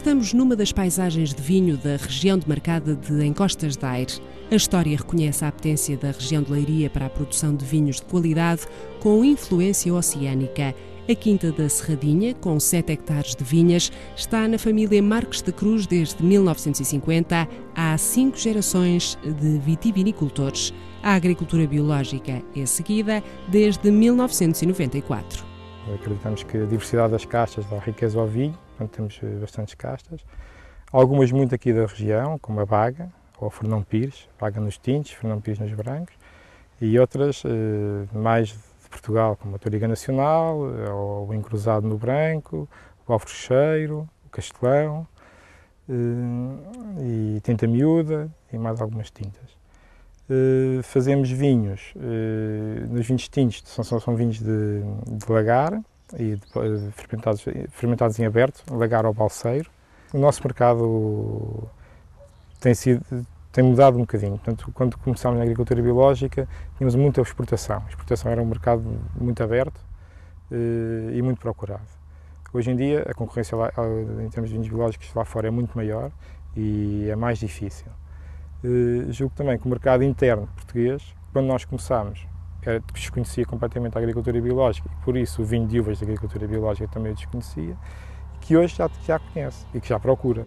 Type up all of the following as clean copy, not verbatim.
Estamos numa das paisagens de vinho da região demarcada de Encostas de Aire. A história reconhece a apetência da região de Leiria para a produção de vinhos de qualidade com influência oceânica. A Quinta da Serradinha, com 7 hectares de vinhas, está na família Marques da Cruz desde 1950. Há 5 gerações de vitivinicultores. A agricultura biológica é seguida desde 1994. Acreditamos que a diversidade das castas dá riqueza ao vinho, portanto temos bastantes castas. Algumas muito aqui da região, como a Baga, ou Fernão Pires, Baga nos tintos, Fernão Pires nos brancos, e outras mais de Portugal, como a Toriga Nacional, ou o Encruzado no branco, o Alfrocheiro, o Castelão, e Tinta Miúda, e mais algumas tintas. Fazemos vinhos, nos vinhos tintos são vinhos de lagar, e fermentados em aberto, lagar ou balseiro. O nosso mercado tem mudado um bocadinho. Portanto, quando começámos na agricultura biológica, tínhamos muita exportação. A exportação era um mercado muito aberto e muito procurado. Hoje em dia, a concorrência lá, em termos de vinhos biológicos lá fora é muito maior e é mais difícil. Julgo também que o mercado interno português, quando nós começámos, desconhecia completamente a agricultura biológica e por isso o vinho de uvas da agricultura biológica também o desconhecia, e que hoje já conhece e que já procura.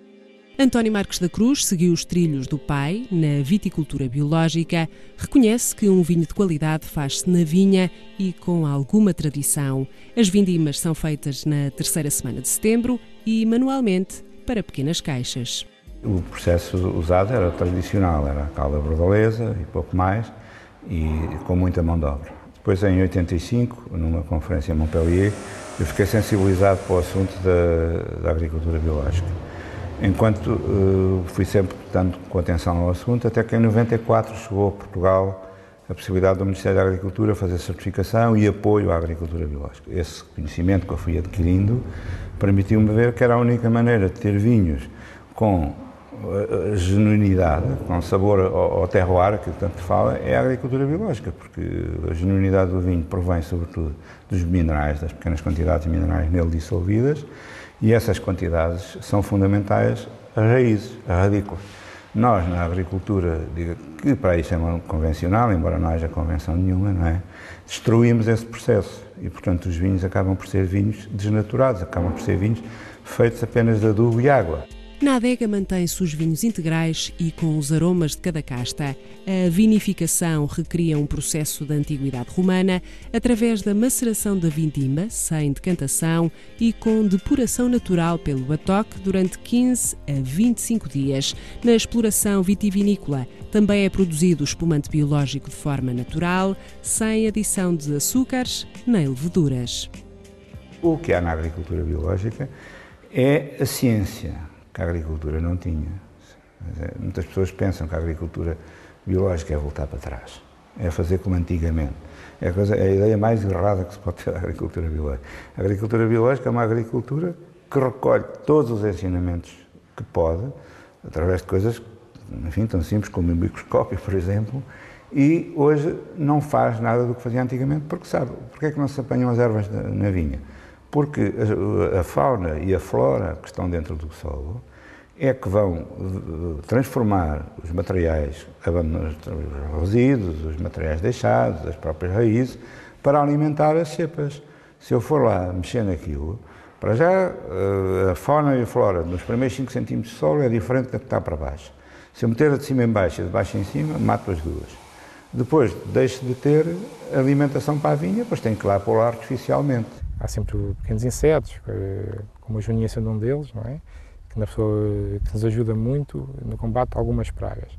António Marques da Cruz seguiu os trilhos do pai na viticultura biológica, reconhece que um vinho de qualidade faz-se na vinha e com alguma tradição. As vindimas são feitas na terceira semana de setembro e manualmente para pequenas caixas. O processo usado era tradicional, era a calda bordaleza e pouco mais, e com muita mão de obra. Depois, em 85, numa conferência em Montpellier, eu fiquei sensibilizado para o assunto da agricultura biológica. Enquanto fui sempre dando com atenção ao assunto, até que em 94 chegou a Portugal a possibilidade do Ministério da Agricultura fazer certificação e apoio à agricultura biológica. Esse conhecimento que eu fui adquirindo permitiu-me ver que era a única maneira de ter vinhos com genuinidade, com sabor ao terroir, que tanto fala, é a agricultura biológica, porque a genuinidade do vinho provém sobretudo dos minerais, das pequenas quantidades de minerais nele dissolvidas, e essas quantidades são fundamentais às raízes, às radículas. Nós, na agricultura, que para aí chamam convencional, embora não haja convenção nenhuma, não é? Destruímos esse processo e, portanto, os vinhos acabam por ser vinhos desnaturados, acabam por ser vinhos feitos apenas de adubo e água. Na adega mantém-se os vinhos integrais e com os aromas de cada casta. A vinificação recria um processo da antiguidade romana através da maceração da vindima, sem decantação e com depuração natural pelo batoque durante 15 a 25 dias. Na exploração vitivinícola também é produzido o espumante biológico de forma natural, sem adição de açúcares nem leveduras. O que há na agricultura biológica é a ciência, que a agricultura não tinha. Muitas pessoas pensam que a agricultura biológica é voltar para trás, é fazer como antigamente. É a ideia mais errada que se pode ter da agricultura biológica. A agricultura biológica é uma agricultura que recolhe todos os ensinamentos que pode, através de coisas, enfim, tão simples como o microscópio, por exemplo, e hoje não faz nada do que fazia antigamente, porque sabe, porque é que não se apanham as ervas na vinha? Porque a fauna e a flora que estão dentro do solo é que vão transformar os materiais, os resíduos, os materiais deixados, as próprias raízes, para alimentar as cepas. Se eu for lá mexer naquilo, para já a fauna e a flora nos primeiros 5 centímetros de solo é diferente da que está para baixo. Se eu meter a de cima em baixo e de baixo em cima, mato as duas. Depois deixo de ter alimentação para a vinha, depois tenho que lá pô-la artificialmente. Há sempre pequenos insetos, como a joaninha sendo um deles, não é? Que nos ajuda muito no combate a algumas pragas.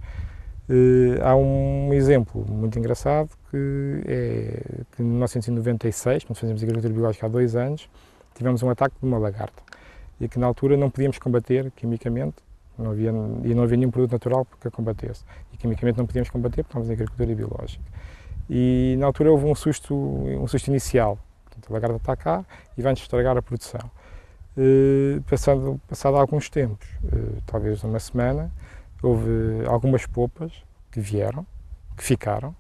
Há um exemplo muito engraçado que é que em 1996, quando fazíamos agricultura biológica há 2 anos, tivemos um ataque de uma lagarta e que na altura não podíamos combater quimicamente, não havia nenhum produto natural que a combatesse. E quimicamente não podíamos combater porque estávamos em agricultura biológica. E na altura houve um susto inicial. A lagarta está cá e vai-nos estragar a produção. Passado alguns tempos, talvez uma semana, houve algumas polpas que vieram, que ficaram,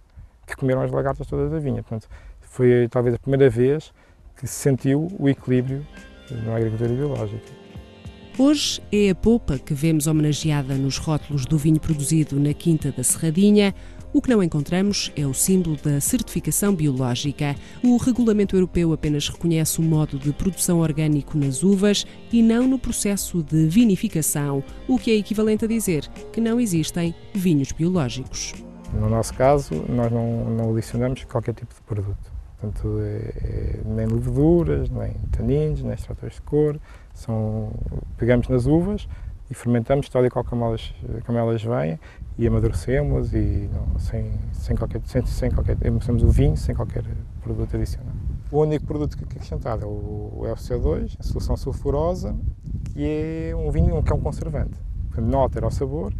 que comeram as lagartas todas da vinha. Portanto, foi talvez a primeira vez que se sentiu o equilíbrio na agricultura biológica. Hoje é a polpa que vemos homenageada nos rótulos do vinho produzido na Quinta da Serradinha. O que não encontramos é o símbolo da certificação biológica. O regulamento europeu apenas reconhece o modo de produção orgânico nas uvas e não no processo de vinificação, o que é equivalente a dizer que não existem vinhos biológicos. No nosso caso, nós não adicionamos qualquer tipo de produto. Portanto, nem leveduras, nem taninos, nem extratores de cor. Pegamos nas uvas e fermentamos tal e qual como elas vêm e amadurecemos e amadurecemos o vinho sem qualquer produto adicional. O único produto que é acrescentado é o CO2, a solução sulfurosa, que é um vinho que é um conservante. Portanto, não altera o sabor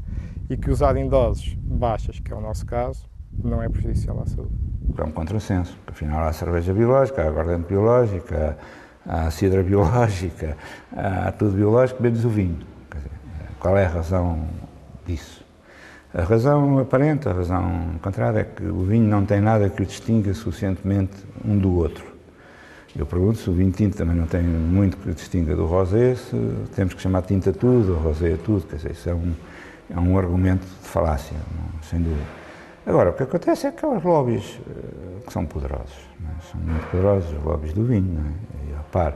e que usado em doses baixas, que é o nosso caso, não é prejudicial à saúde. É um contrassenso, porque afinal há cerveja biológica, há aguardente biológica, há cidra biológica, há tudo biológico, menos o vinho. Quer dizer, qual é a razão disso? A razão aparente, a razão contrária é que o vinho não tem nada que o distinga suficientemente um do outro. Eu pergunto se o vinho tinto também não tem muito que o distinga do rosé, se temos que chamar tinta tudo, ou rosé tudo, quer dizer, isso é um argumento de falácia, sem dúvida. Agora, o que acontece é que há os lobbies que são poderosos, não é? São muito poderosos os lobbies do vinho, não é? E, a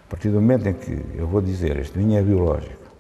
partir do momento em que eu vou dizer este vinho é biológico,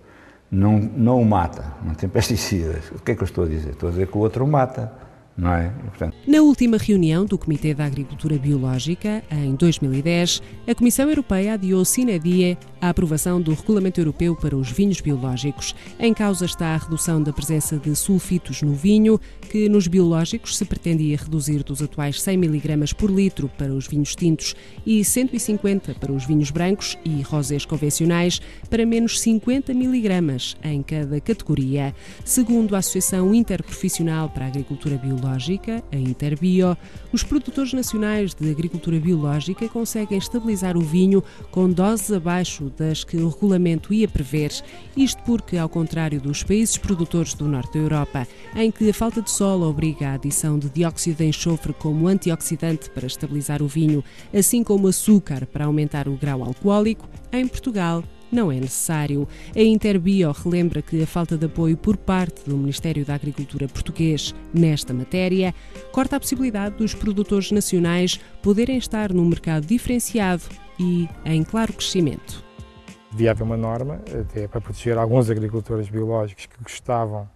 não o mata, não tem pesticidas, o que é que eu estou a dizer? Estou a dizer que o outro o mata, não é? E, portanto... Na última reunião do Comitê da Agricultura Biológica, em 2010, a Comissão Europeia adiou sine die a aprovação do Regulamento Europeu para os vinhos biológicos. Em causa está a redução da presença de sulfitos no vinho, que nos biológicos se pretendia reduzir dos atuais 100 mg por litro para os vinhos tintos e 150 para os vinhos brancos e rosés convencionais para menos 50 mg em cada categoria. Segundo a Associação Interprofissional para a Agricultura Biológica, a Interbio, os produtores nacionais de agricultura biológica conseguem estabilizar o vinho com doses abaixo das que o regulamento ia prever, isto porque, ao contrário dos países produtores do norte da Europa, em que a falta de sol obriga a adição de dióxido de enxofre como antioxidante para estabilizar o vinho, assim como açúcar para aumentar o grau alcoólico, em Portugal não é necessário. A Interbio relembra que a falta de apoio por parte do Ministério da Agricultura português nesta matéria corta a possibilidade dos produtores nacionais poderem estar num mercado diferenciado e em claro crescimento. Devia haver uma norma até para proteger alguns agricultores biológicos que gostavam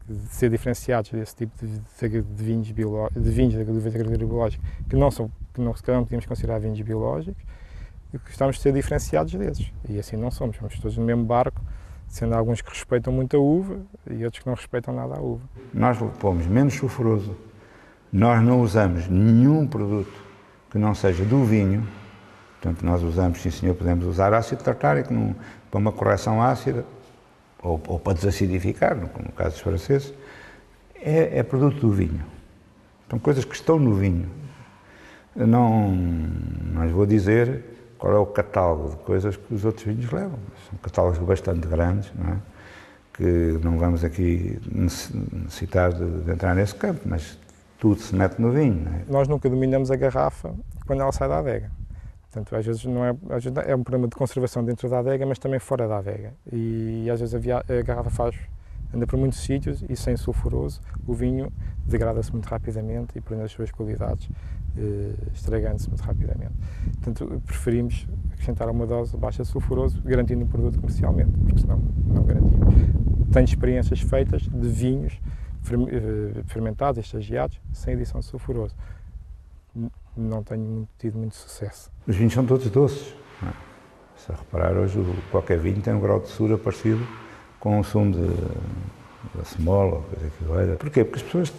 de ser diferenciados desse tipo de vinhos da agricultura biológica, que se calhar não podíamos considerar vinhos biológicos, e gostávamos de ser diferenciados desses. E assim não somos todos no mesmo barco, sendo alguns que respeitam muito a uva e outros que não respeitam nada a uva. Nós pomos menos sulfuroso, nós não usamos nenhum produto que não seja do vinho. Portanto, nós usamos, sim senhor, podemos usar ácido tartárico para uma correção ácida ou para desacidificar, no caso dos franceses, é produto do vinho. São coisas que estão no vinho. Não lhes vou dizer qual é o catálogo de coisas que os outros vinhos levam. São catálogos bastante grandes, não é? Que não vamos aqui necessitar de entrar nesse campo, mas tudo se mete no vinho. Não é? Nós nunca dominamos a garrafa quando ela sai da adega. Portanto, às vezes é um problema de conservação dentro da adega, mas também fora da adega. E às vezes a garrafa anda por muitos sítios e sem sulfuroso, o vinho degrada-se muito rapidamente e perde as suas qualidades, estragando-se muito rapidamente. Portanto, preferimos acrescentar uma dose baixa de sulfuroso, garantindo o produto comercialmente, porque senão não garantimos. Tenho experiências feitas de vinhos fermentados, estagiados, sem adição de sulfuroso. Não tenho tido muito sucesso. Os vinhos são todos doces. Não é? Se reparar, hoje qualquer vinho tem um grau de doçura parecido com o sumo da semola, ou coisa que valha. Porquê? Porque as pessoas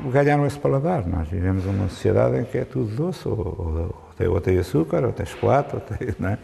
ganharam esse paladar. Nós vivemos numa sociedade em que é tudo doce, ou tem açúcar, ou tem chocolate, não é?